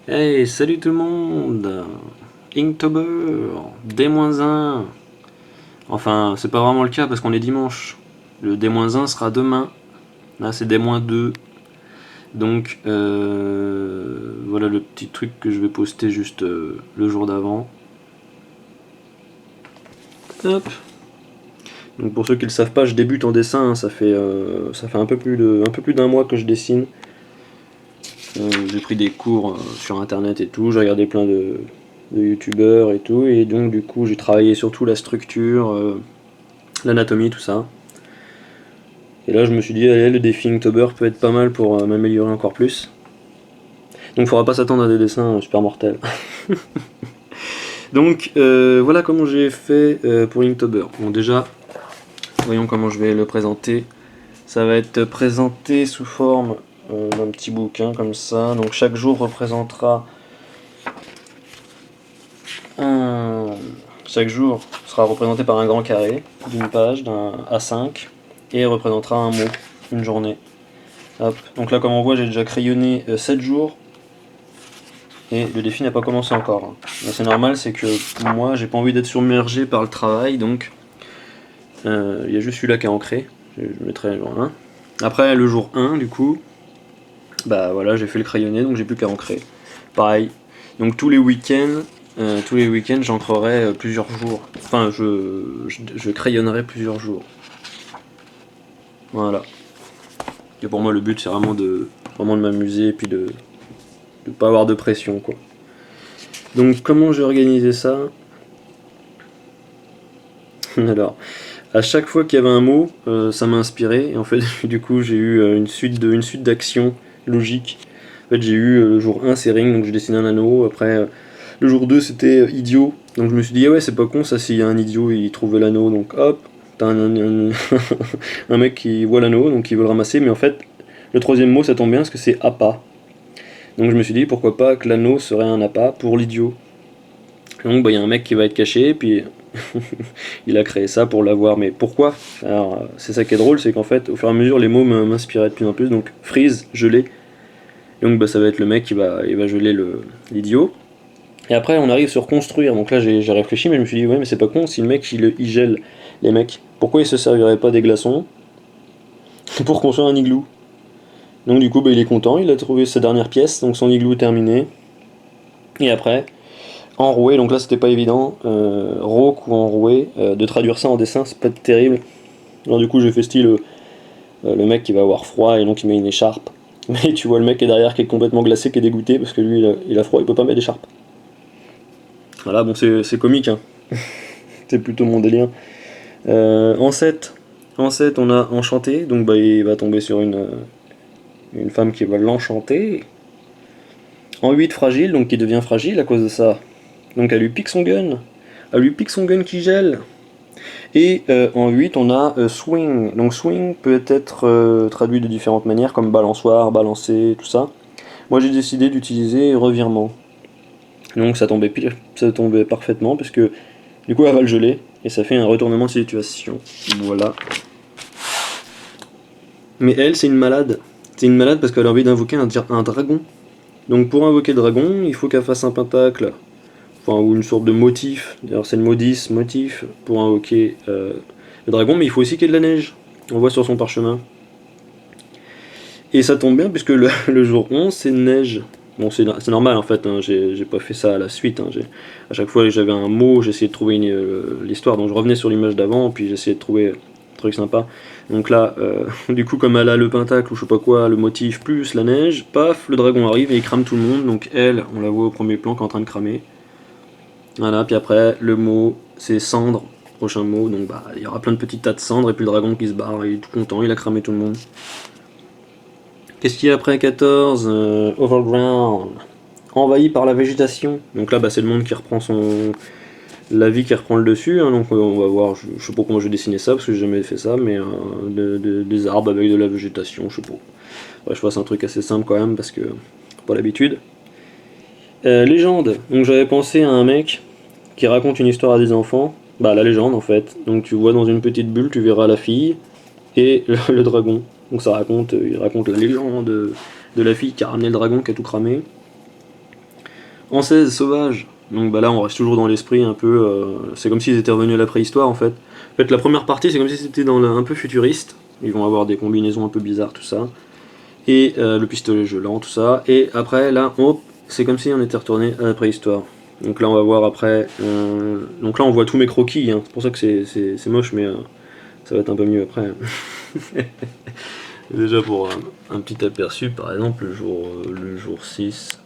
Hey, salut tout le monde! Inktober, D-1. Enfin, c'est pas vraiment le cas parce qu'on est dimanche. Le D-1 sera demain. Là, c'est D-2. Donc, voilà le petit truc que je vais poster juste le jour d'avant. Hop! Donc, pour ceux qui le savent pas, je débute en dessin. Ça fait un peu plus d'un mois que je dessine. J'ai pris des cours sur internet et tout. J'ai regardé plein de youtubeurs et tout. Et donc, du coup, j'ai travaillé surtout la structure, l'anatomie, tout ça. Et là, je me suis dit, allez, le défi Inktober peut être pas mal pour m'améliorer encore plus. Donc, faudra pas s'attendre à des dessins super mortels. Donc, voilà comment j'ai fait pour Inktober. Bon, déjà, voyons comment je vais le présenter. Ça va être présenté sous forme d'un petit bouquin comme ça. Donc, chaque jour représentera un. Chaque jour sera représenté par un grand carré d'une page, d'un A5, et représentera un mot, une journée. Hop. Donc là, comme on voit, j'ai déjà crayonné 7 jours. Et le défi n'a pas commencé encore. C'est normal, c'est que moi, j'ai pas envie d'être submergé par le travail, donc il y a juste celui-là qui est ancré. Je mettrai le jour 1. Après, le jour 1, du coup, bah voilà, j'ai fait le crayonné, donc j'ai plus qu'à ancrer. Pareil. Donc tous les week-ends, j'ancrerai plusieurs jours. Enfin, je crayonnerai plusieurs jours. Voilà. Et pour moi, le but, c'est vraiment de m'amuser et puis de pas avoir de pression, quoi. Donc, comment j'ai organisé ça? Alors, à chaque fois qu'il y avait un mot, ça m'a inspiré. Et en fait, du coup, j'ai eu une suite d'actions logiques. En fait, j'ai eu le jour 1, c'est ring, donc je dessine un anneau. Après, le jour 2, c'était idiot. Donc je me suis dit, ah ouais, c'est pas con ça, s'il y a un idiot, il trouve l'anneau. Donc hop, t'as un mec qui voit l'anneau, donc il veut le ramasser. Mais en fait, le troisième mot, ça tombe bien parce que c'est appât. Donc je me suis dit, pourquoi pas que l'anneau serait un appât pour l'idiot. Donc bah, il y a un mec qui va être caché, puis il a créé ça pour l'avoir. Mais pourquoi? Alors c'est ça qui est drôle, c'est qu'en fait, au fur et à mesure, les mots m'inspiraient de plus en plus. Donc freeze, gelé. Donc bah, ça va être le mec il va geler l'idiot. Et après, on arrive sur construire. Donc là, j'ai réfléchi, mais je me suis dit, ouais, mais c'est pas con, si le mec il gèle les mecs, pourquoi il se servirait pas des glaçons pour construire un igloo? Donc du coup, bah, il est content, il a trouvé sa dernière pièce, donc son igloo est terminé. Et après, enroué, donc là c'était pas évident, rauque ou enroué, de traduire ça en dessin, c'est pas terrible. Alors du coup, j'ai fait style le mec qui va avoir froid et donc il met une écharpe. Mais tu vois le mec qui est derrière qui est complètement glacé, qui est dégoûté parce que lui il a froid, il peut pas mettre d'écharpe. Voilà, bon, c'est comique, hein. C'est plutôt mon délire. En 7, on a enchanté, donc bah, il va tomber sur une femme qui va l'enchanter. En 8, fragile, donc il devient fragile à cause de ça. Donc elle lui pique son gun. Elle lui pique son gun qui gèle. Et en 8, on a swing. Donc swing peut être traduit de différentes manières, comme balançoire, balancer, tout ça. Moi j'ai décidé d'utiliser revirement. Donc ça tombait parfaitement, parce que du coup elle va le geler, et ça fait un retournement de situation. Voilà. Mais elle, c'est une malade. C'est une malade parce qu'elle a envie d'invoquer un dragon. Donc pour invoquer le dragon, il faut qu'elle fasse un pentacle, enfin, ou une sorte de motif. D'ailleurs, c'est le mot 10, motif, pour invoquer le dragon, mais il faut aussi qu'il y ait de la neige. On voit sur son parchemin. Et ça tombe bien puisque le jour 11, c'est neige. Bon, c'est normal en fait, hein, j'ai pas fait ça à la suite. Hein, à chaque fois que j'avais un mot, j'essayais de trouver l'histoire. Donc je revenais sur l'image d'avant, puis j'essayais de trouver un truc sympa. Donc là, du coup, comme elle a le pentacle ou je sais pas quoi, le motif plus la neige, paf, le dragon arrive et il crame tout le monde. Donc elle, on la voit au premier plan qui est en train de cramer. Voilà, puis après, le mot, c'est cendre, prochain mot. Donc bah, il y aura plein de petits tas de cendres et puis le dragon qui se barre, il est tout content, il a cramé tout le monde. Qu'est-ce qu'il y a après 14? Overground. Envahi par la végétation. Donc là, bah, c'est le monde qui reprend la vie qui reprend le dessus. Hein, donc on va voir, je sais pas comment je vais dessiner ça parce que j'ai jamais fait ça, mais des arbres avec de la végétation, je sais pas. Ouais, je fasse un truc assez simple quand même parce que pas l'habitude. Légende. Donc j'avais pensé à un mec qui raconte une histoire à des enfants. Bah la légende en fait. Donc tu vois dans une petite bulle, tu verras la fille et le dragon. Donc il raconte la légende de la fille qui a ramené le dragon qui a tout cramé. En 16, sauvage. Donc bah là on reste toujours dans l'esprit un peu, c'est comme s'ils étaient revenus à la préhistoire en fait. En fait la première partie c'est comme si c'était un peu futuriste, ils vont avoir des combinaisons un peu bizarres tout ça, et le pistolet gelant tout ça, et après là hop, c'est comme si on était retourné à la préhistoire. Donc là on va voir après, donc là on voit tous mes croquis, hein. C'est pour ça que c'est moche mais ça va être un peu mieux après. Déjà pour un petit aperçu par exemple le jour 6.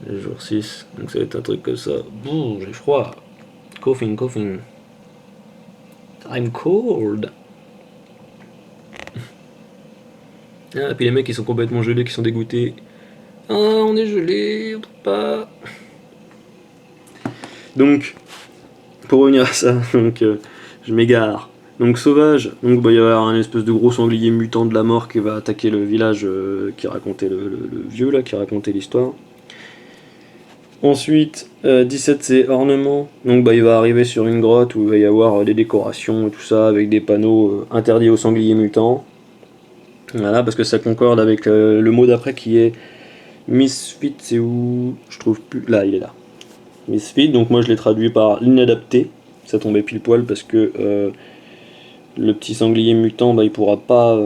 Le jour 6, donc ça va être un truc comme ça. Bouh, j'ai froid. Coughing, coughing. I'm cold. Ah, puis les mecs ils sont complètement gelés, qui sont dégoûtés. Ah, on est gelé, on peut pas. Donc, pour revenir à ça, donc je m'égare. Donc sauvage, donc bah, il va y avoir un espèce de gros sanglier mutant de la mort qui va attaquer le village qui racontait le vieux là, qui racontait l'histoire. Ensuite, 17 c'est ornement, donc bah, il va arriver sur une grotte où il va y avoir des décorations et tout ça, avec des panneaux interdits aux sangliers mutants. Voilà, parce que ça concorde avec le mot d'après qui est Misfit, c'est où je trouve plus. Là, il est là. Misfit, donc moi je l'ai traduit par l'inadapté. Ça tombait pile poil parce que le petit sanglier mutant, bah, il pourra pas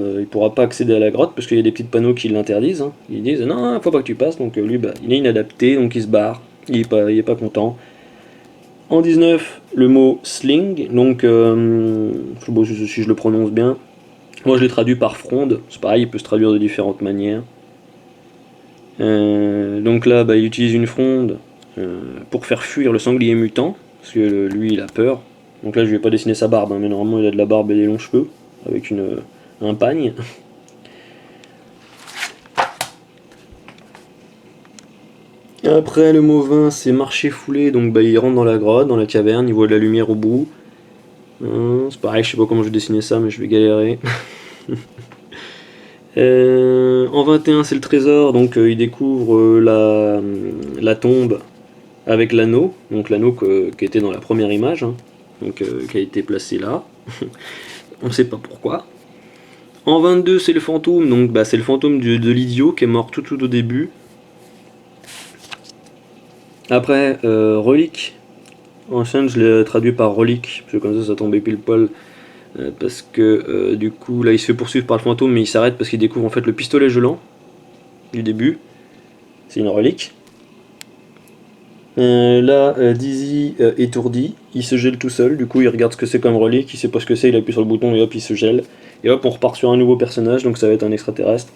accéder à la grotte parce qu'il y a des petits panneaux qui l'interdisent, hein. Ils disent non, faut pas que tu passes, donc lui, bah, il est inadapté, donc il se barre. Il est pas content. En 19, le mot sling, donc bon, si je le prononce bien. Moi je l'ai traduit par fronde, c'est pareil, il peut se traduire de différentes manières. Donc là, bah, il utilise une fronde pour faire fuir le sanglier mutant, parce que lui il a peur. Donc là je vais pas dessiner sa barbe, hein, mais normalement il a de la barbe et des longs cheveux, avec un pagne. Après le mot 20 c'est marcher foulé, donc bah, il rentre dans la grotte, dans la caverne, il voit de la lumière au bout. C'est pareil, je sais pas comment je vais dessiner ça, mais je vais galérer. En 21 c'est le trésor, donc il découvre la tombe avec l'anneau, donc l'anneau qui était dans la première image, hein, donc qui a été placé là. On ne sait pas pourquoi. En 22 c'est le fantôme, donc bah, c'est le fantôme de l'idiot qui est mort tout au début. Après relique. En chaîne je l'ai traduit par relique, parce que comme ça tombait pile poil. Parce que du coup là il se fait poursuivre par le fantôme mais il s'arrête parce qu'il découvre en fait le pistolet gelant du début. C'est une relique. Là, Dizzy étourdi, il se gèle tout seul, du coup il regarde ce que c'est comme relique, il sait pas ce que c'est, il appuie sur le bouton et hop il se gèle. Et hop on repart sur un nouveau personnage, donc ça va être un extraterrestre.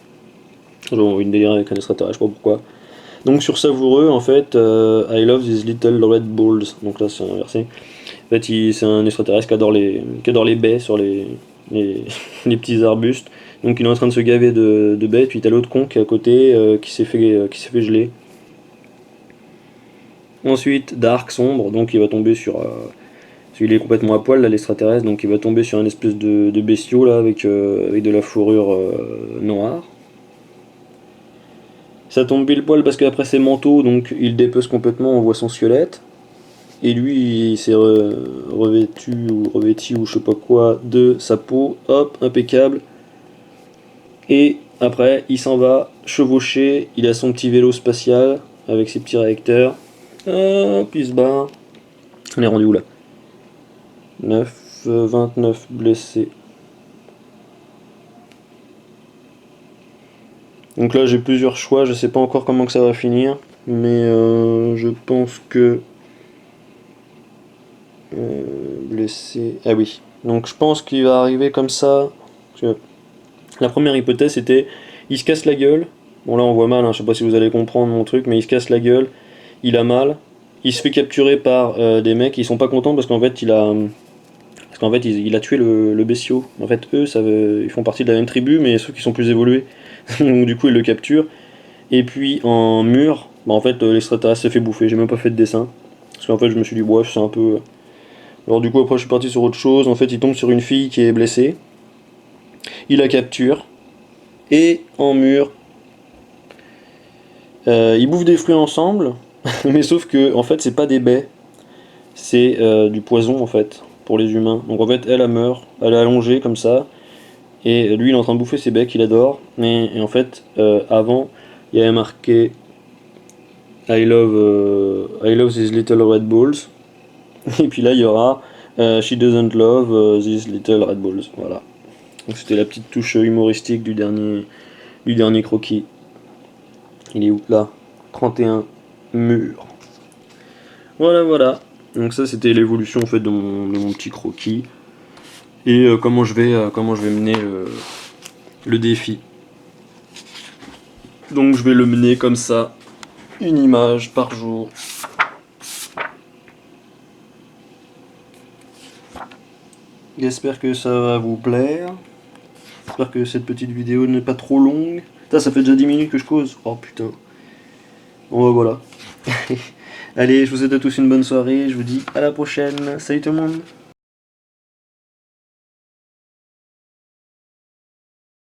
J'ai envie de délire avec un extraterrestre, je sais pas pourquoi. Donc sur Savoureux en fait, I love these little red balls, donc là c'est inversé. En fait c'est un extraterrestre qui adore les baies sur les, les petits arbustes. Donc il est en train de se gaver de baies, puis t'as l'autre con qui est à côté qui s'est fait geler. Ensuite, Dark sombre, donc il va tomber sur. Il est complètement à poil là, l'extraterrestre, donc il va tomber sur un espèce de bestiau là avec de la fourrure noire. Ça tombe pile poil parce qu'après ses manteaux, donc il dépece complètement, on voit son squelette. Et lui, il s'est revêtu ou je sais pas quoi de sa peau, hop, impeccable. Et après, il s'en va chevaucher, il a son petit vélo spatial avec ses petits réacteurs. Hop, il se barre. On est rendu où là 29 blessés. Donc là j'ai plusieurs choix, je sais pas encore comment que ça va finir, mais je pense que blessé. Ah oui. Donc je pense qu'il va arriver comme ça. Parce que la première hypothèse c'était il se casse la gueule. Bon là on voit mal, hein, je sais pas si vous allez comprendre mon truc, mais il se casse la gueule, il a mal, il se fait capturer par des mecs, ils sont pas contents parce qu'en fait il a tué le bestiau. En fait, eux, ils font partie de la même tribu, mais ceux qui sont plus évolués. Donc, du coup, ils le capturent. Et puis, en mur, bah, en fait, l'extraterrestre s'est fait bouffer. J'ai même pas fait de dessin. Parce qu'en fait, je me suis dit, bref, c'est un peu. Alors, du coup, après, je suis parti sur autre chose. En fait, il tombe sur une fille qui est blessée. Il la capture. Et en mur, ils bouffent des fruits ensemble. Mais sauf que, en fait, c'est pas des baies. C'est du poison, en fait, pour les humains. Donc, en fait, elle meurt. Elle est allongée comme ça. Et lui, il est en train de bouffer ses becs, il adore. Et en fait, avant, il y avait marqué I love these little red balls. Et puis là, il y aura She doesn't love these little red balls. Voilà. Donc c'était la petite touche humoristique du dernier croquis. Il est où là? 31 murs. Voilà, voilà. Donc ça, c'était l'évolution en fait de mon petit croquis. Et comment je vais mener le défi. Donc je vais le mener comme ça, une image par jour. J'espère que ça va vous plaire. J'espère que cette petite vidéo n'est pas trop longue. Ça fait déjà 10 minutes que je cause. Oh putain. Bon bah voilà. Allez, je vous souhaite à tous une bonne soirée. Je vous dis à la prochaine. Salut tout le monde.